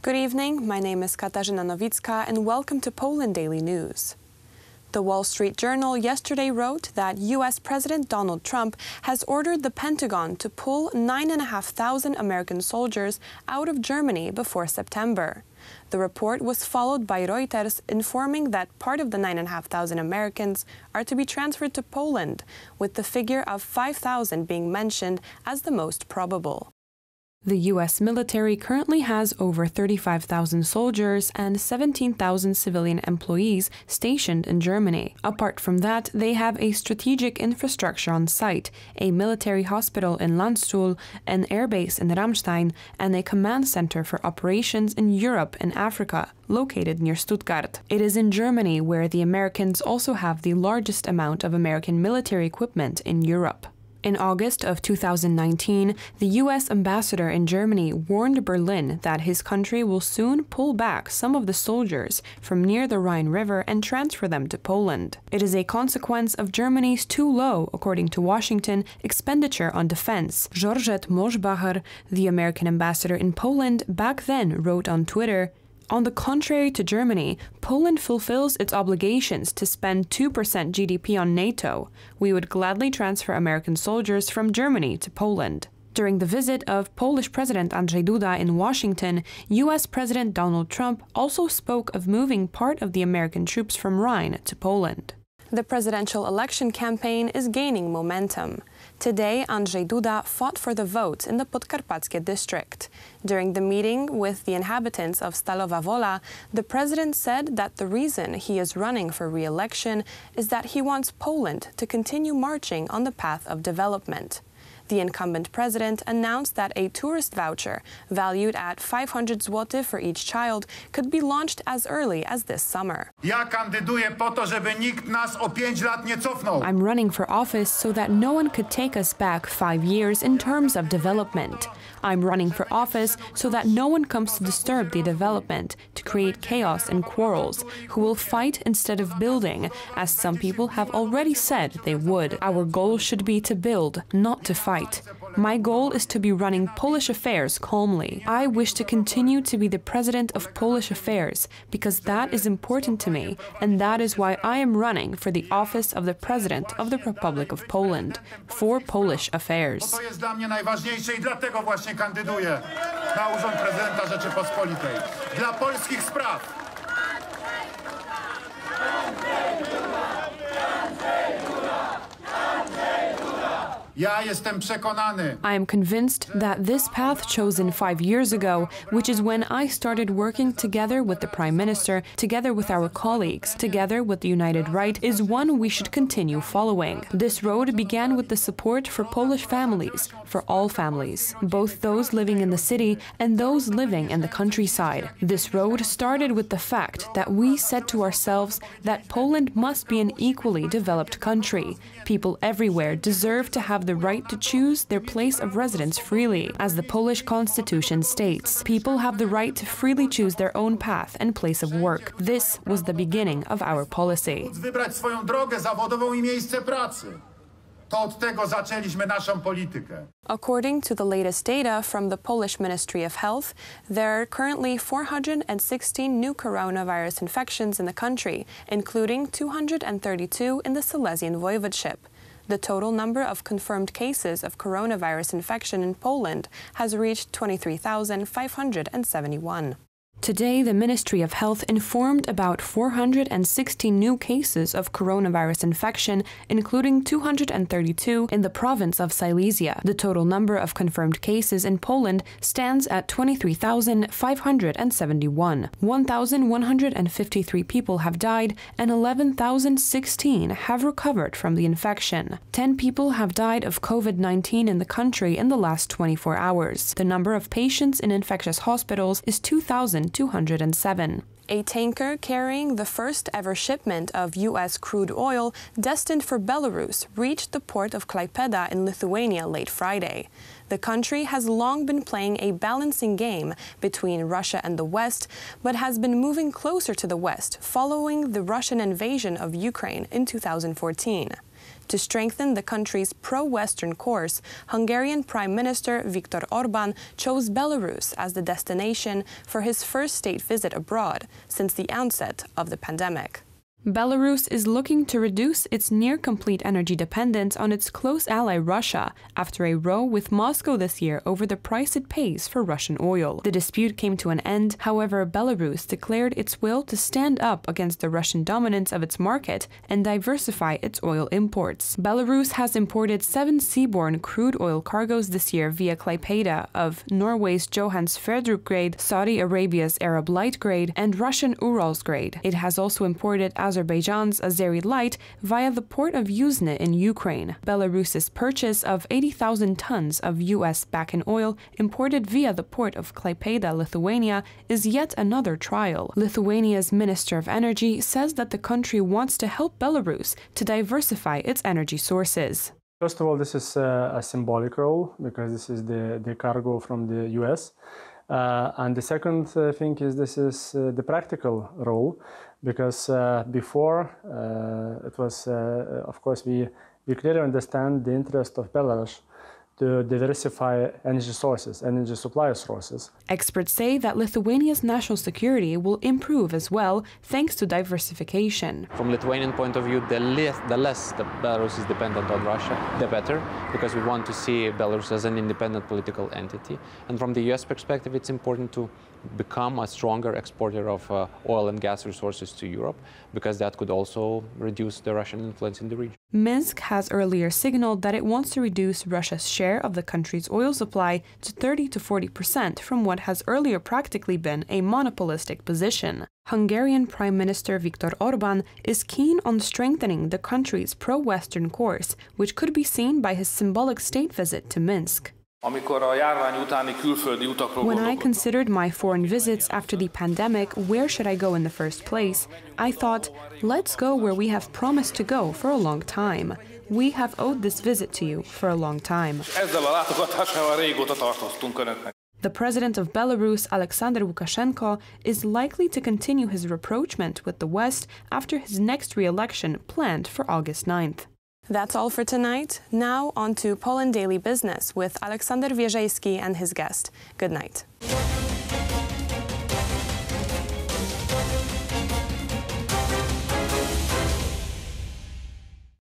Good evening, my name is Katarzyna Nowicka and welcome to Poland Daily News. The Wall Street Journal yesterday wrote that U.S. President Donald Trump has ordered the Pentagon to pull 9,500 American soldiers out of Germany before September. The report was followed by Reuters informing that part of the 9,500 Americans are to be transferred to Poland, with the figure of 5,000 being mentioned as the most probable. The U.S. military currently has over 35,000 soldiers and 17,000 civilian employees stationed in Germany. Apart from that, they have a strategic infrastructure on site, a military hospital in Landstuhl, an airbase in Ramstein, and a command center for operations in Europe and Africa, located near Stuttgart. It is in Germany where the Americans also have the largest amount of American military equipment in Europe. In August of 2019, the U.S. ambassador in Germany warned Berlin that his country will soon pull back some of the soldiers from near the Rhine River and transfer them to Poland. It is a consequence of Germany's too low, according to Washington, expenditure on defense. Georgette Moschbacher, the American ambassador in Poland, back then wrote on Twitter, "On the contrary to Germany, Poland fulfills its obligations to spend 2% GDP on NATO. We would gladly transfer American soldiers from Germany to Poland." During the visit of Polish President Andrzej Duda in Washington, U.S. President Donald Trump also spoke of moving part of the American troops from Rhine to Poland. The presidential election campaign is gaining momentum. Today, Andrzej Duda fought for the votes in the Podkarpackie district. During the meeting with the inhabitants of Stalowa Wola, the president said that the reason he is running for re-election is that he wants Poland to continue marching on the path of development. The incumbent president announced that a tourist voucher, valued at 500 zł for each child, could be launched as early as this summer. I'm running for office so that no one could take us back 5 years in terms of development. I'm running for office so that no one comes to disturb the development, to create chaos and quarrels, who will fight instead of building, as some people have already said they would. Our goal should be to build, not to fight. My goal is to be running Polish affairs calmly. I wish to continue to be the president of Polish affairs, because that is important to me, and that is why I am running for the office of the President of the Republic of Poland, for Polish affairs. Kandyduję na urząd prezydenta Rzeczypospolitej dla polskich spraw. I am convinced that this path chosen 5 years ago, which is when I started working together with the Prime Minister, together with our colleagues, together with the United Right, is one we should continue following. This road began with the support for Polish families, for all families, both those living in the city and those living in the countryside. This road started with the fact that we said to ourselves that Poland must be an equally developed country. People everywhere deserve to have the right to choose their place of residence freely. As the Polish constitution states, people have the right to freely choose their own path and place of work. This was the beginning of our policy. According to the latest data from the Polish Ministry of Health, there are currently 416 new coronavirus infections in the country, including 232 in the Silesian Voivodeship. The total number of confirmed cases of coronavirus infection in Poland has reached 23,571. Today, the Ministry of Health informed about 460 new cases of coronavirus infection, including 232 in the province of Silesia. The total number of confirmed cases in Poland stands at 23,571. 1,153 people have died and 11,016 have recovered from the infection. 10 people have died of COVID-19 in the country in the last 24 hours. The number of patients in infectious hospitals is 2,207. A tanker carrying the first ever shipment of U.S. crude oil destined for Belarus reached the port of Klaipėda in Lithuania late Friday. The country has long been playing a balancing game between Russia and the West, but has been moving closer to the West following the Russian invasion of Ukraine in 2014. To strengthen the country's pro-Western course, Hungarian Prime Minister Viktor Orbán chose Belarus as the destination for his first state visit abroad since the onset of the pandemic. Belarus is looking to reduce its near-complete energy dependence on its close ally Russia after a row with Moscow this year over the price it pays for Russian oil. The dispute came to an end, however, Belarus declared its will to stand up against the Russian dominance of its market and diversify its oil imports. Belarus has imported 7 seaborne crude oil cargoes this year via Klaipeda of Norway's Johan's Sverdrup grade, Saudi Arabia's Arab Light grade, and Russian Urals grade. It has also imported Azerbaijan's Azeri Light via the port of Yuzhny in Ukraine. Belarus's purchase of 80,000 tons of U.S. Bakken oil imported via the port of Klaipeda, Lithuania, is yet another trial. Lithuania's Minister of Energy says that the country wants to help Belarus to diversify its energy sources. First of all, this is a symbolic role because this is the cargo from the U.S. And the second thing is this is the practical role because before it was, of course, we clearly understand the interest of Belarus to diversify energy sources, energy supply sources. Experts say that Lithuania's national security will improve as well thanks to diversification. From Lithuanian point of view, the less Belarus is dependent on Russia, the better, because we want to see Belarus as an independent political entity. And from the US perspective, it's important to become a stronger exporter of oil and gas resources to Europe, because that could also reduce the Russian influence in the region. Minsk has earlier signaled that it wants to reduce Russia's share of the country's oil supply to 30 to 40% from what has earlier practically been a monopolistic position. Hungarian Prime Minister Viktor Orbán is keen on strengthening the country's pro-Western course, which could be seen by his symbolic state visit to Minsk. When I considered my foreign visits after the pandemic, where should I go in the first place, I thought, let's go where we have promised to go for a long time. We have owed this visit to you for a long time. The president of Belarus, Alexander Lukashenko, is likely to continue his rapprochement with the West after his next re-election planned for August 9th. That's all for tonight. Now on to Poland Daily Business with Aleksander Wierzejski and his guest. Good night.